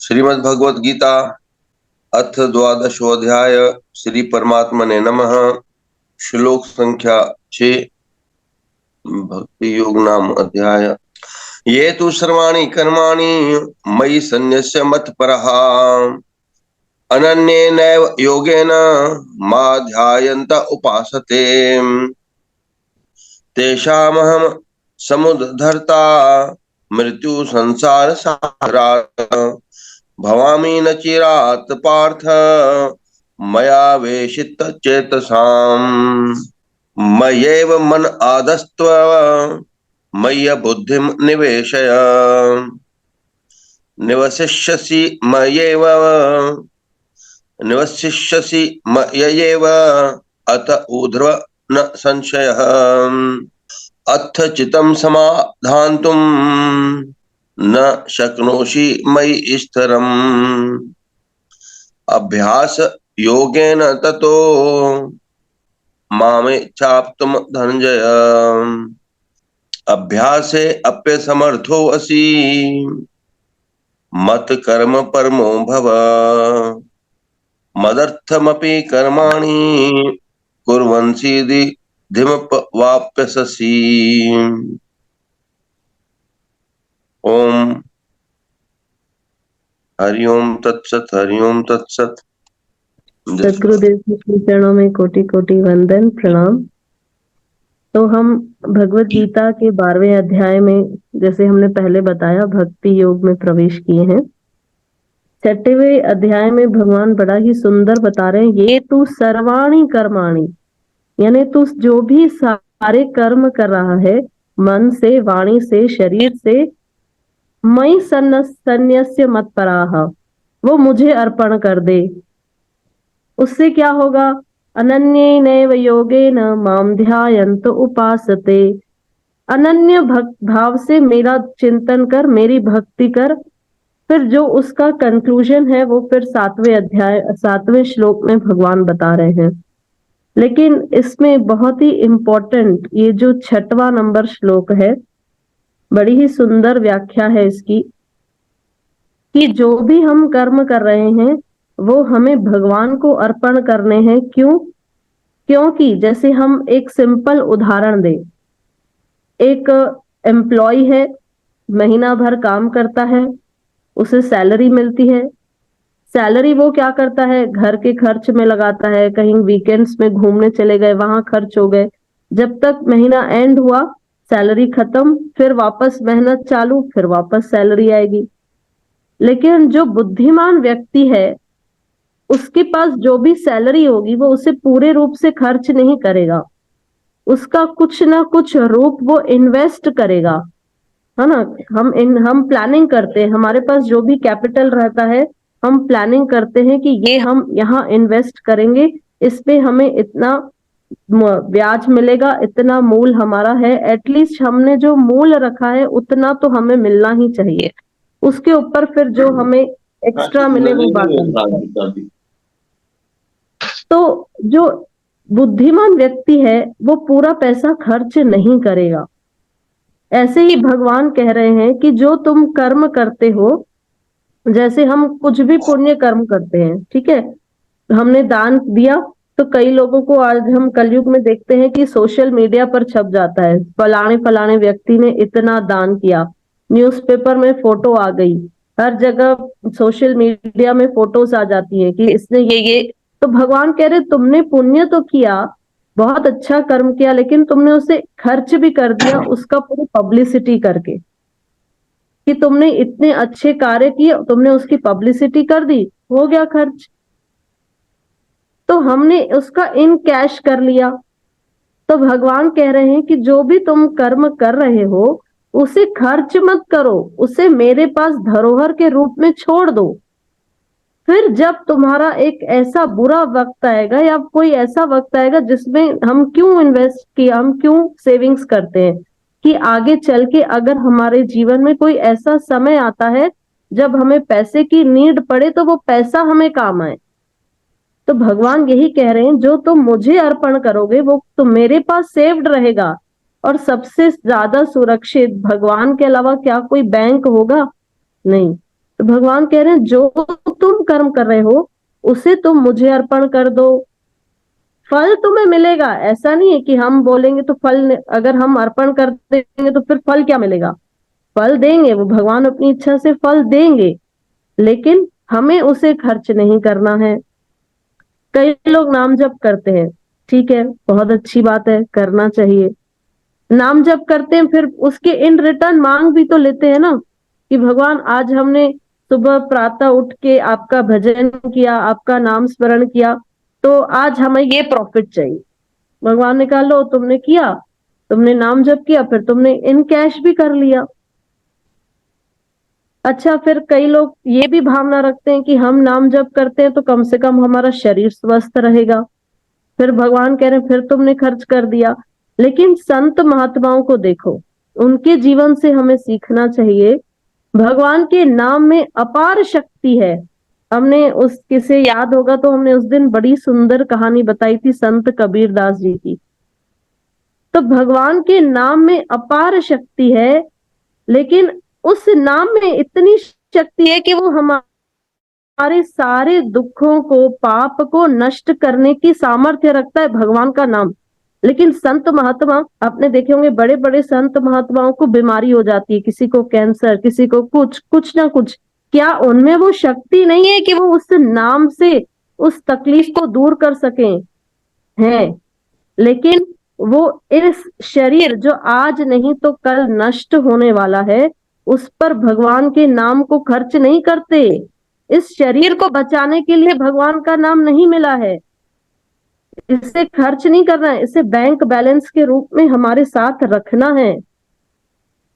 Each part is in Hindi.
श्रीमद् भगवद गीता अथ द्वादशोऽध्याय। श्री परमात्मने नमः। श्लोक संख्या 6। भक्ति योग नाम अध्याय। ये तु सर्वाणि कर्माणि मयि सन्न्यस्य मत्परः अनन्येनैव योगेन मां ध्यायन्त उपासते तेषामहं समुद्धर्ता मृत्यु संसार सागरात् भवामि न चिरात् पार्थ मया वेशित चेतसाम् मय्येव मन आदस्त्व मय्य बुद्धिं निवेशय निवसिष्यसि मय्येव अत ऊर्ध्व न संशयः अथ चित्तं समाधातुं न शक्नोषि मयि स्थिरम् अभ्यास योगेन ततो मामेच्छाप्तुं धनंजय अभ्यासे अप्यसमर्थो असि मत कर्म परमो भव मदर्थमपि कर्माणि कुर्वन् सिद्धिमवाप्स्यसि। ओम हरिओम तत्सत। हरिओम तत्सत। सतगुरुदेव के चरणों में कोटि कोटि वंदन प्रणाम। तो हम भगवत गीता के 12वें अध्याय में, जैसे हमने पहले बताया, भक्ति योग में प्रवेश किए हैं। 6वें अध्याय में भगवान बड़ा ही सुंदर बता रहे हैं, ये तू सर्वाणि कर्माणि, यानी तू जो भी सारे कर्म कर रहा है, मन से, वाणी से, शरीर से, मयि सन्न्यस्य मत्पराः, वो मुझे अर्पण कर दे। उससे क्या होगा? अनन्येनैव योगेन माम ध्यायन्त उपासते। अनन्य भाव से मेरा चिंतन कर, मेरी भक्ति कर। फिर जो उसका कंक्लूजन है वो फिर 7वें श्लोक में भगवान बता रहे हैं। लेकिन इसमें बहुत ही इम्पोर्टेंट ये जो 6वां नंबर श्लोक है, बड़ी ही सुंदर व्याख्या है इसकी, कि जो भी हम कर्म कर रहे हैं वो हमें भगवान को अर्पण करने हैं। क्यों? क्योंकि जैसे हम एक सिंपल उदाहरण दें, एक एम्प्लॉय है, महीना भर काम करता है, उसे सैलरी मिलती है। सैलरी वो क्या करता है? घर के खर्च में लगाता है, कहीं वीकेंड्स में घूमने चले गए, वहां खर्च हो गए। जब तक महीना एंड हुआ, सैलरी खत्म, फिर वापस मेहनत चालू, फिर वापस सैलरी आएगी। लेकिन जो बुद्धिमान व्यक्ति है, उसके पास जो भी सैलरी होगी वो उसे पूरे रूप से खर्च नहीं करेगा, उसका कुछ ना कुछ रूप वो इन्वेस्ट करेगा, है ना। हम प्लानिंग करते हैं, हमारे पास जो भी कैपिटल रहता है, हम प्लानिंग करते हैं कि ये हम यहाँ इन्वेस्ट करेंगे, इस पे हमें इतना ब्याज मिलेगा, इतना मूल हमारा है, एटलीस्ट हमने जो मूल रखा है उतना तो हमें मिलना ही चाहिए। उसके ऊपर फिर जो हमें एक्स्ट्रा मिले वो बात है। तो जो बुद्धिमान व्यक्ति है वो पूरा पैसा खर्च नहीं करेगा। ऐसे ही भगवान कह रहे हैं कि जो तुम कर्म करते हो, जैसे हम कुछ भी पुण्य कर्म करते हैं, ठीक है, हमने दान दिया, तो कई लोगों को आज हम कलयुग में देखते हैं कि सोशल मीडिया पर छप जाता है, फलाने फलाने व्यक्ति ने इतना दान किया, न्यूज़पेपर में फोटो आ गई, हर जगह सोशल मीडिया में फोटोज आ जाती है कि इसने ये। तो भगवान कह रहे तुमने पुण्य तो किया, बहुत अच्छा कर्म किया, लेकिन तुमने उसे खर्च भी कर दिया, उसका पूरी पब्लिसिटी करके, कि तुमने इतने अच्छे कार्य किए, तुमने उसकी पब्लिसिटी कर दी, हो गया खर्च। तो हमने उसका इन कैश कर लिया। तो भगवान कह रहे हैं कि जो भी तुम कर्म कर रहे हो उसे खर्च मत करो, उसे मेरे पास धरोहर के रूप में छोड़ दो। फिर जब तुम्हारा एक ऐसा बुरा वक्त आएगा या कोई ऐसा वक्त आएगा जिसमें हम क्यों इन्वेस्ट किया, हम क्यों सेविंग्स करते हैं, कि आगे चल के अगर हमारे जीवन में कोई ऐसा समय आता है जब हमें पैसे की नीड पड़े तो वो पैसा हमें काम आए। तो भगवान यही कह रहे हैं, जो तुम मुझे अर्पण करोगे वो तो मेरे पास सेव्ड रहेगा। और सबसे ज्यादा सुरक्षित भगवान के अलावा क्या कोई बैंक होगा? नहीं। तो भगवान कह रहे हैं जो तुम कर्म कर रहे हो उसे तुम मुझे अर्पण कर दो, फल तुम्हें मिलेगा। ऐसा नहीं है कि हम बोलेंगे तो फल, अगर हम अर्पण कर देंगे तो फिर फल क्या मिलेगा? फल देंगे, वो भगवान अपनी इच्छा से फल देंगे, लेकिन हमें उसे खर्च नहीं करना है। कई लोग नाम जप करते हैं, ठीक है, बहुत अच्छी बात है, करना चाहिए। नाम जप करते हैं, फिर उसके इन रिटर्न मांग भी तो लेते हैं ना, कि भगवान आज हमने सुबह प्रातः उठ के आपका भजन किया, आपका नाम स्मरण किया, तो आज हमें ये प्रॉफिट चाहिए। भगवान ने कहा लो तुमने किया, तुमने नाम जप किया, फिर तुमने इन कैश भी कर लिया। अच्छा, फिर कई लोग ये भी भावना रखते हैं कि हम नाम जप करते हैं तो कम से कम हमारा शरीर स्वस्थ रहेगा। फिर भगवान कह रहे हैं फिर तुमने खर्च कर दिया। लेकिन संत महात्माओं को देखो, उनके जीवन से हमें सीखना चाहिए। भगवान के नाम में अपार शक्ति है। हमने उस किसे याद होगा तो हमने उस दिन बड़ी सुंदर कहानी बताई थी संत कबीर दास जी की। तो भगवान के नाम में अपार शक्ति है, लेकिन उस नाम में इतनी शक्ति है कि वो हमारे सारे दुखों को, पाप को नष्ट करने की सामर्थ्य रखता है भगवान का नाम। लेकिन संत महात्मा, आपने देखे होंगे बड़े बड़े संत महात्माओं को बीमारी हो जाती है, किसी को कैंसर, किसी को कुछ कुछ ना कुछ। क्या उनमें वो शक्ति नहीं है कि वो उस नाम से उस तकलीफ को दूर कर सकें? है, लेकिन वो इस शरीर जो आज नहीं तो कल नष्ट होने वाला है, उस पर भगवान के नाम को खर्च नहीं करते। इस शरीर को बचाने के लिए भगवान का नाम नहीं मिला है, इसे खर्च नहीं करना है, इसे बैंक बैलेंस के रूप में हमारे साथ रखना है।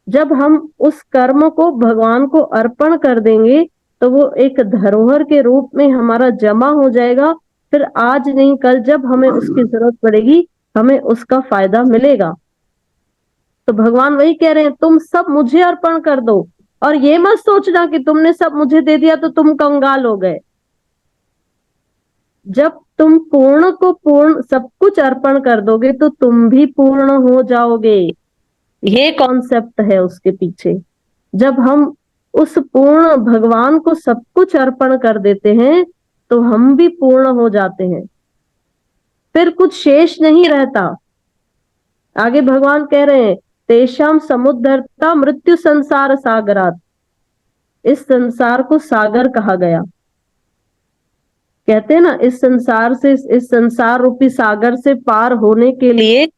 जब हम उस कर्म को भगवान को अर्पण कर देंगे तो वो एक धरोहर के रूप में हमारा जमा हो जाएगा। फिर आज नहीं कल जब हमें उसकी जरूरत पड़ेगी, हमें उसका फायदा मिलेगा। तो भगवान वही कह रहे हैं, तुम सब मुझे अर्पण कर दो, और ये मत सोचना कि तुमने सब मुझे दे दिया तो तुम कंगाल हो गए। जब तुम पूर्ण को पूर्ण सब कुछ अर्पण कर दोगे तो तुम भी पूर्ण हो जाओगे। ये कॉन्सेप्ट है उसके पीछे। जब हम उस पूर्ण भगवान को सब कुछ अर्पण कर देते हैं तो हम भी पूर्ण हो जाते हैं, फिर कुछ शेष नहीं रहता। आगे भगवान कह रहे हैं, तेषाम समुद्धरता मृत्यु संसार सागरात। इस संसार को सागर कहा गया। कहते हैं ना, इस संसार से, इस संसार रूपी सागर से पार होने के लिए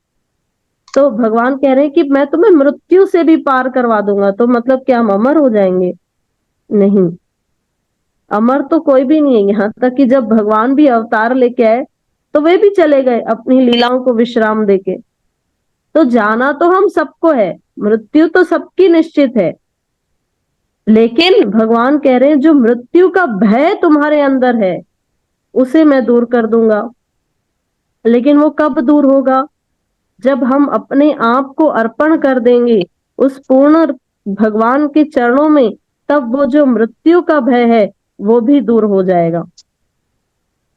तो भगवान कह रहे हैं कि मैं तुम्हें मृत्यु से भी पार करवा दूंगा। तो मतलब क्या हम अमर हो जाएंगे? नहीं, अमर तो कोई भी नहीं है। यहाँ तक कि जब भगवान भी अवतार लेके आए तो वे भी चले गए अपनी लीलाओं को विश्राम देके। तो जाना तो हम सबको है, मृत्यु तो सबकी निश्चित है। लेकिन भगवान कह रहे हैं जो मृत्यु का भय तुम्हारे अंदर है उसे मैं दूर कर दूंगा। लेकिन वो कब दूर होगा? जब हम अपने आप को अर्पण कर देंगे उस पूर्ण भगवान के चरणों में, तब वो जो मृत्यु का भय है वो भी दूर हो जाएगा।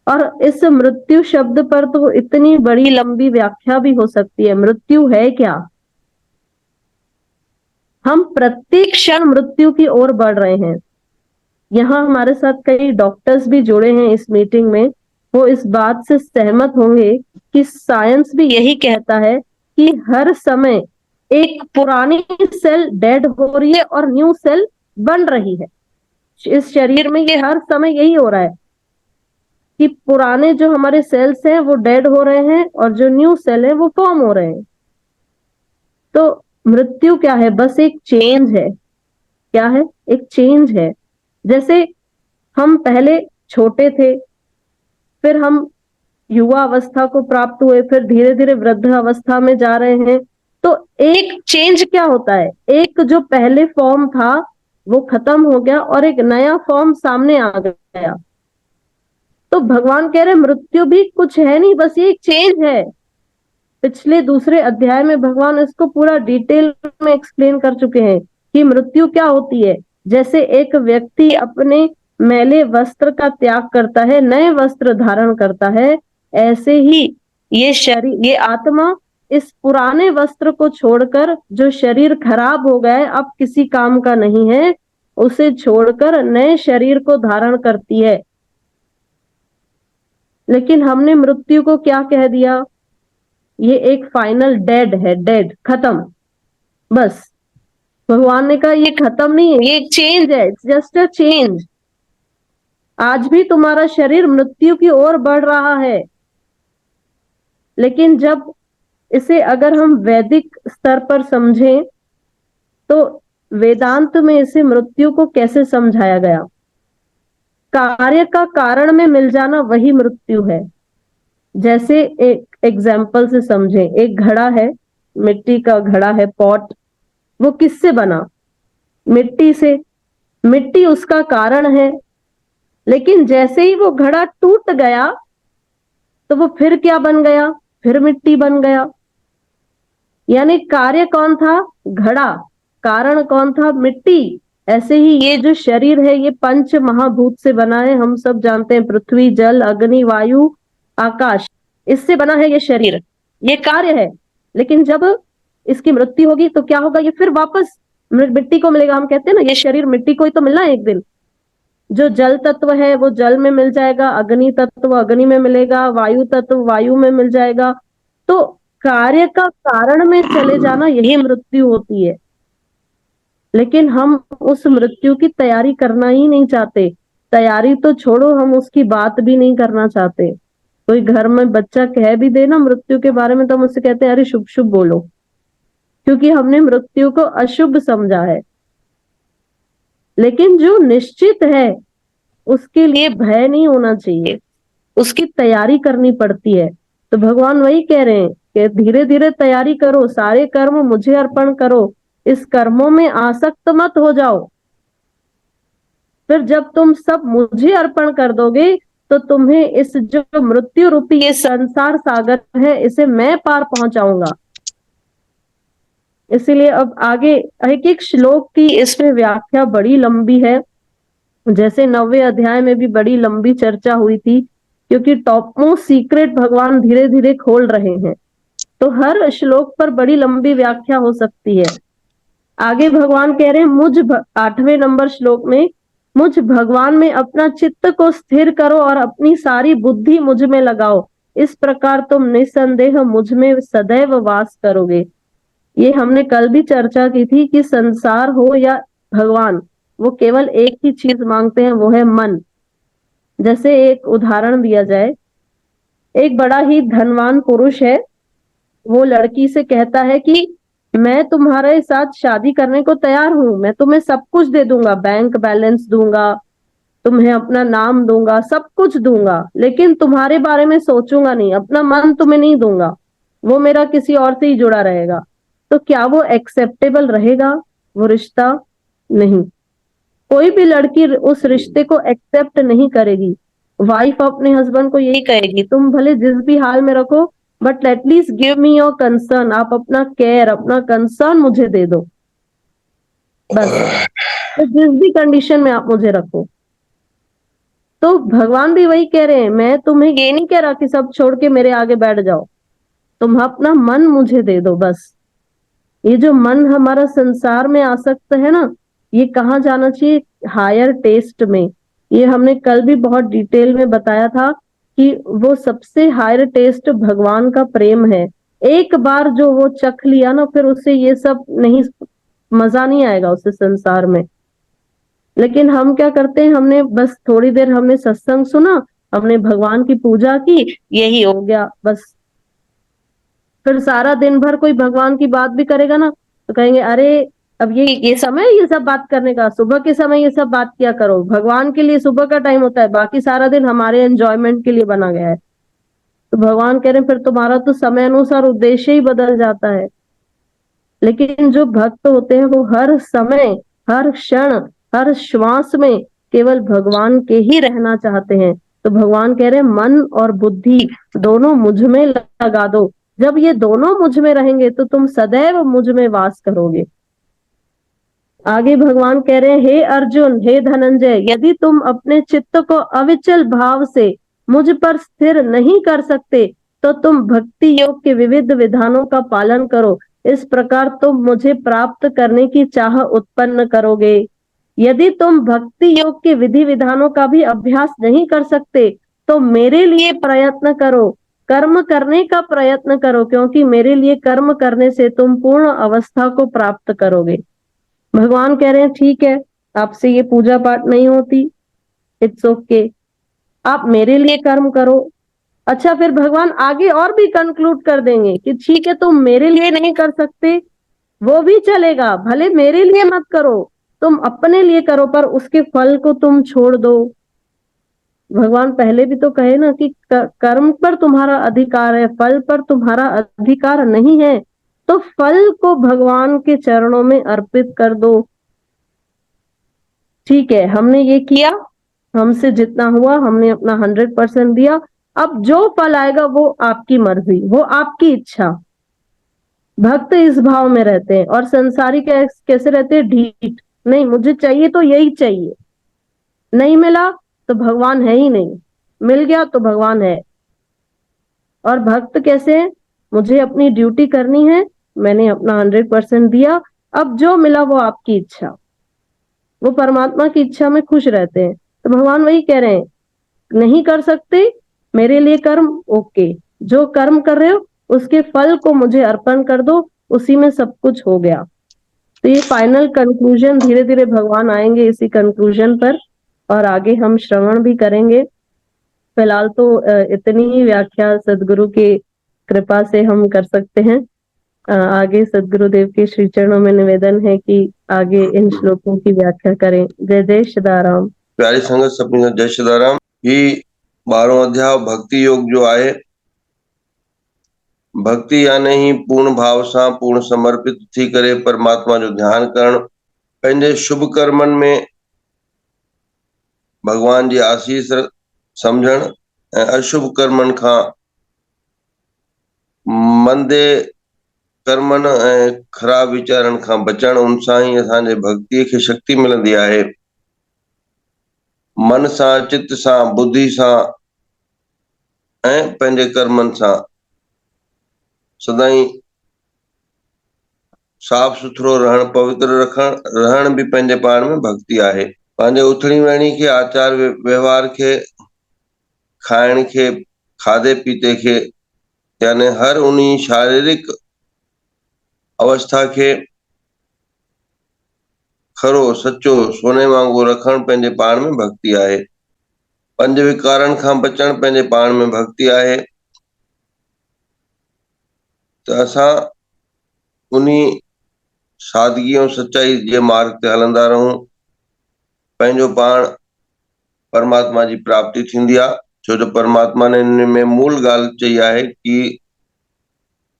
और इस मृत्यु शब्द पर तो इतनी बड़ी लंबी व्याख्या भी हो सकती है। मृत्यु है क्या? हम प्रत्येक क्षण मृत्यु की ओर बढ़ रहे हैं। यहाँ हमारे साथ कई डॉक्टर्स भी जुड़े हैं इस मीटिंग में, वो इस बात से सहमत होंगे कि साइंस भी यही कहता है कि हर समय एक पुरानी सेल डेड हो रही है और न्यू सेल बन रही है। इस शरीर में ये हर समय यही हो रहा है कि पुराने जो हमारे सेल्स हैं वो डेड हो रहे हैं और जो न्यू सेल है वो फॉर्म हो रहे हैं। तो मृत्यु क्या है? बस एक चेंज है। क्या है? एक चेंज है। जैसे हम पहले छोटे थे, फिर हम युवा अवस्था को प्राप्त हुए, फिर धीरे धीरे वृद्ध अवस्था में जा रहे हैं। तो एक चेंज क्या होता है? एक जो पहले फॉर्म था वो खत्म हो गया और एक नया फॉर्म सामने आ गया। तो भगवान कह रहे मृत्यु भी कुछ है नहीं, बस ये एक चेंज है। पिछले दूसरे अध्याय में भगवान इसको पूरा डिटेल में एक्सप्लेन कर चुके हैं कि मृत्यु क्या होती है। जैसे एक व्यक्ति अपने मैले वस्त्र का त्याग करता है, नए वस्त्र धारण करता है, ऐसे ही ये शरीर, ये आत्मा इस पुराने वस्त्र को छोड़कर, जो शरीर खराब हो गया है अब किसी काम का नहीं है, उसे छोड़कर नए शरीर को धारण करती है। लेकिन हमने मृत्यु को क्या कह दिया? ये एक फाइनल डेड है, डेड, खत्म, बस। भगवान ने कहा ये खत्म नहीं है, ये एक चेंज है, इट्स जस्ट अ चेंज। आज भी तुम्हारा शरीर मृत्यु की ओर बढ़ रहा है, लेकिन जब इसे अगर हम वैदिक स्तर पर समझें तो वेदांत में इसे मृत्यु को कैसे समझाया गया? कार्य का कारण में मिल जाना वही मृत्यु है। जैसे एक एग्जाम्पल से समझें, एक घड़ा है, मिट्टी का घड़ा है, पॉट, वो किससे बना? मिट्टी से। मिट्टी उसका कारण है, लेकिन जैसे ही वो घड़ा टूट गया तो वो फिर क्या बन गया? फिर मिट्टी बन गया। यानी कार्य कौन था? घड़ा। कारण कौन था? मिट्टी। ऐसे ही ये जो शरीर है ये पंच महाभूत से बना है, हम सब जानते हैं, पृथ्वी, जल, अग्नि, वायु, आकाश, इससे बना है ये शरीर, ये कार्य है। लेकिन जब इसकी मृत्यु होगी तो क्या होगा? ये फिर वापस मिट्टी को मिलेगा। हम कहते हैं ना ये शरीर मिट्टी को ही तो मिलना है एक दिन। जो जल तत्व है वो जल में मिल जाएगा, अग्नि तत्व अग्नि में मिलेगा, वायु तत्व वायु में मिल जाएगा। तो कार्य का कारण में चले जाना यही मृत्यु होती है। लेकिन हम उस मृत्यु की तैयारी करना ही नहीं चाहते। तैयारी तो छोड़ो, हम उसकी बात भी नहीं करना चाहते। कोई घर में बच्चा कह भी दे ना मृत्यु के बारे में तो हम उससे कहते हैं अरे शुभ शुभ बोलो, क्योंकि हमने मृत्यु को अशुभ समझा है। लेकिन जो निश्चित है उसके लिए भय नहीं होना चाहिए, उसकी तैयारी करनी पड़ती है। तो भगवान वही कह रहे हैं कि धीरे धीरे तैयारी करो, सारे कर्म मुझे अर्पण करो, इस कर्मों में आसक्त मत हो जाओ। फिर जब तुम सब मुझे अर्पण कर दोगे तो तुम्हें इस जो मृत्यु रूपी ये संसार सागर है इसे मैं पार पहुंचाऊंगा। इसीलिए अब आगे एक एक श्लोक की इसमें व्याख्या बड़ी लंबी है। जैसे 9वें अध्याय में भी बड़ी लंबी चर्चा हुई थी, क्योंकि टॉप मोस्ट सीक्रेट भगवान धीरे धीरे खोल रहे हैं, तो हर श्लोक पर बड़ी लंबी व्याख्या हो सकती है। आगे भगवान कह रहे हैं 8वें नंबर श्लोक में, मुझ भगवान में अपना चित्त को स्थिर करो और अपनी सारी बुद्धि मुझ में लगाओ, इस प्रकार तुम निसंदेह मुझ में सदैव वास करोगे। ये हमने कल भी चर्चा की थी कि संसार हो या भगवान, वो केवल एक ही चीज मांगते हैं, वो है मन। जैसे एक उदाहरण दिया जाए, एक बड़ा ही धनवान पुरुष है, वो लड़की से कहता है कि मैं तुम्हारे साथ शादी करने को तैयार हूं, मैं तुम्हें सब कुछ दे दूंगा, बैंक बैलेंस दूंगा, तुम्हें अपना नाम दूंगा, सब कुछ दूंगा, लेकिन तुम्हारे बारे में सोचूंगा नहीं, अपना मन तुम्हें नहीं दूंगा, वो मेरा किसी और से ही जुड़ा रहेगा। तो क्या वो एक्सेप्टेबल रहेगा वो रिश्ता? नहीं। कोई भी लड़की उस रिश्ते को एक्सेप्ट नहीं करेगी। वाइफ अपने हस्बैंड को यही कहेगी, तुम भले जिस भी हाल में रखो but at least give me your concern, आप अपना केयर, अपना कंसर्न मुझे दे दो, बस, तो जिस भी कंडीशन में आप मुझे रखो। तो भगवान भी वही कह रहे हैं, मैं तुम्हें ये नहीं कह रहा कि सब छोड़ के मेरे आगे बैठ जाओ, तुम अपना मन मुझे दे दो बस। ये जो मन हमारा संसार में आसक्त है ना, ये कहाँ जाना चाहिए? हायर टेस्ट में। ये हमने कल भी बहुत डिटेल में बताया था कि वो सबसे हायर टेस्ट भगवान का प्रेम है। एक बार जो वो चख लिया ना, फिर उसे ये सब नहीं, मजा नहीं आएगा उसे संसार में। लेकिन हम क्या करते हैं, हमने बस थोड़ी देर हमने सत्संग सुना, हमने भगवान की पूजा की, यही हो गया बस। फिर सारा दिन भर कोई भगवान की बात भी करेगा ना तो कहेंगे अरे अब ये समय ये सब बात करने का, सुबह के समय ये सब बात किया करो, भगवान के लिए सुबह का टाइम होता है, बाकी सारा दिन हमारे एंजॉयमेंट के लिए बना गया है। तो भगवान कह रहे हैं फिर तुम्हारा तो समय अनुसार उद्देश्य ही बदल जाता है। लेकिन जो भक्त होते हैं वो हर समय, हर क्षण, हर श्वास में केवल भगवान के ही रहना चाहते हैं। तो भगवान कह रहे हैं मन और बुद्धि दोनों मुझ में लगा दो, जब ये दोनों मुझ में रहेंगे तो तुम सदैव मुझ में वास करोगे। आगे भगवान कह रहे हैं, हे अर्जुन, हे धनंजय, यदि तुम अपने चित्त को अविचल भाव से मुझ पर स्थिर नहीं कर सकते तो तुम भक्ति योग के विविध विधानों का पालन करो, इस प्रकार तुम मुझे प्राप्त करने की चाह उत्पन्न करोगे। यदि तुम भक्ति योग के विधि विधानों का भी अभ्यास नहीं कर सकते तो मेरे लिए प्रयत्न करो, कर्म करने का प्रयत्न करो, क्योंकि मेरे लिए कर्म करने से तुम पूर्ण अवस्था को प्राप्त करोगे। भगवान कह रहे हैं ठीक है, आपसे ये पूजा पाठ नहीं होती, इट्स ओके, आप मेरे लिए कर्म करो। अच्छा, फिर भगवान आगे और भी कंक्लूड कर देंगे कि ठीक है, तुम मेरे लिए नहीं कर सकते, वो भी चलेगा, भले मेरे लिए मत करो, तुम अपने लिए करो, पर उसके फल को तुम छोड़ दो। भगवान पहले भी तो कहे ना कि कर्म पर तुम्हारा अधिकार है, फल पर तुम्हारा अधिकार नहीं है, तो फल को भगवान के चरणों में अर्पित कर दो। ठीक है, हमने ये किया, हमसे जितना हुआ हमने अपना 100% दिया, अब जो फल आएगा वो आपकी मर्जी, वो आपकी इच्छा। भक्त इस भाव में रहते हैं, और संसारी कैसे रहते हैं, ढीठ, नहीं मुझे चाहिए तो यही चाहिए, नहीं मिला तो भगवान है ही नहीं, मिल गया तो भगवान है। और भक्त कैसे हैं, मुझे अपनी ड्यूटी करनी है, मैंने अपना 100% दिया, अब जो मिला वो आपकी इच्छा, वो परमात्मा की इच्छा में खुश रहते हैं। तो भगवान वही कह रहे हैं, नहीं कर सकते मेरे लिए कर्म, ओके, जो कर्म कर रहे हो उसके फल को मुझे अर्पण कर दो, उसी में सब कुछ हो गया। तो ये फाइनल कंक्लूजन, धीरे धीरे भगवान आएंगे इसी कंक्लूजन पर, और आगे हम श्रवण भी करेंगे। फिलहाल तो इतनी ही व्याख्या सदगुरु की कृपा से हम कर सकते हैं। आगे सदगुरुदेव के श्री चरणों में निवेदन है कि आगे इन श्लोकों की व्याख्या करें। जय जय सदाराम। प्यारी संगत सभिनी खे जय सदाराम। ही 12 अध्याय भक्ति योग जो आहे, भक्ति यानी ही पूर्ण भाव सां पूर्ण समर्पित थी करे परमात्मा जो ध्यान करण, पंहिंजे शुभ कर्मन में भगवान जी आशीष समझण ऐं अशुभ कर्मन खां, मंदे कर्मन ऐं ख़राब वीचारनि खां बचण, उन सां ही असांजे भक्तीअ खे शक्ति मिलंदी आहे। मन सां, चित सां, बुद्धि सां ऐं पंहिंजे कर्मनि सां सदाई साफ सुथरो रहण, पवित्र रहण भी पंहिंजे पाण में भक्ति आहे। पंहिंजे उथणी वेहणी खे, आचार व्यवहार खे, खाइण खे, खाधे पीते खे, यानी हर उन्हीं शारीरिक अवस्था खे खरो सचो सोने वांगुरु रखण पंहिंजे पाण में भक्ति आहे। पंज विकारनि खां बचण पंहिंजे पाण में भक्ति आहे। त असां उन्हीं सादगी ऐं सच्चाई जे मार्ग ते हलंदा रहूं, पंहिंजो पाण परमात्मा जी प्राप्ति थींदी आहे। छो जो परमात्मा ने इन में मूल ॻाल्हि चई आहे कि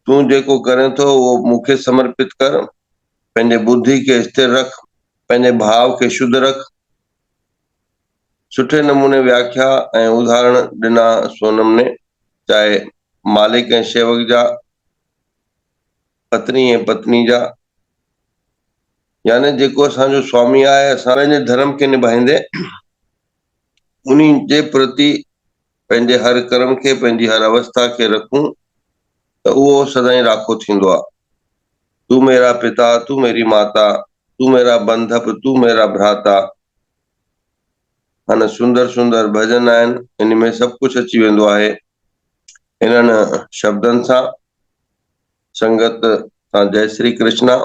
तूं जेको करें थो उहो मूंखे समर्पित कर, पंहिंजे बुद्धि खे स्थिर रख, पंहिंजे भाव खे शुद्ध रख। सुठे नमूने व्याख्या ऐं उदाहरण ॾिना सोनम ने, चाहे मालिक ऐं सेवक जा, पत्नी ऐं पत्नी जा, यानी जेको असांजो स्वामी आहे, असां पंहिंजे धर्म खे निभाईंदे उन्हीं जे प्रति पंहिंजे हर कर्म खे, पंहिंजी हर अवस्था खे रखूं त उहो सदाई राखो थींदो आहे। तू मेरा पिता, तू मेरी माता, तू मेरा बंधप, तू मेरा भ्राता। अन सुंदर सुंदर भजन आहिनि, इन में सभु कुझु अची वेंदो आहे। इन्हनि शब्दनि सां संगत सां जय श्री कृष्णा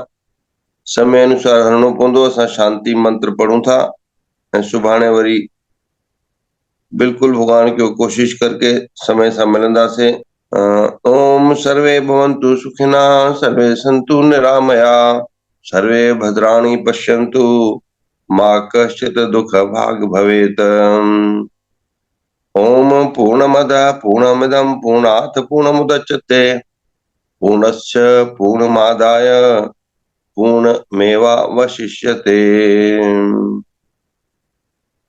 समय अनुसार हलणो पवंदो। असां शांति मंत्र पढ़ूं था ऐं सुभाणे वरी बिल्कुल भगवान की कोशिश करके समय सां मिलंदासीं। ओम सर्वे भवन्तु सुखिना, सर्वे सन्तु निरामया, सर्वे भद्राणि पश्यन्तु, मा कश्चित् दुःख भाग् भवेत्। ओम पूर्णमदः पूर्णमिदं पूर्णात् पूर्णमुदच्यते, पूर्णस्य पूर्णमादाय पूर्णमेवावशिष्यते।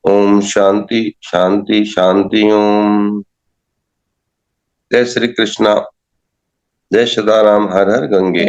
ओम शांति शांति शांति। ओम जय श्री कृष्णा, जय सदाराम, हर हर गंगे।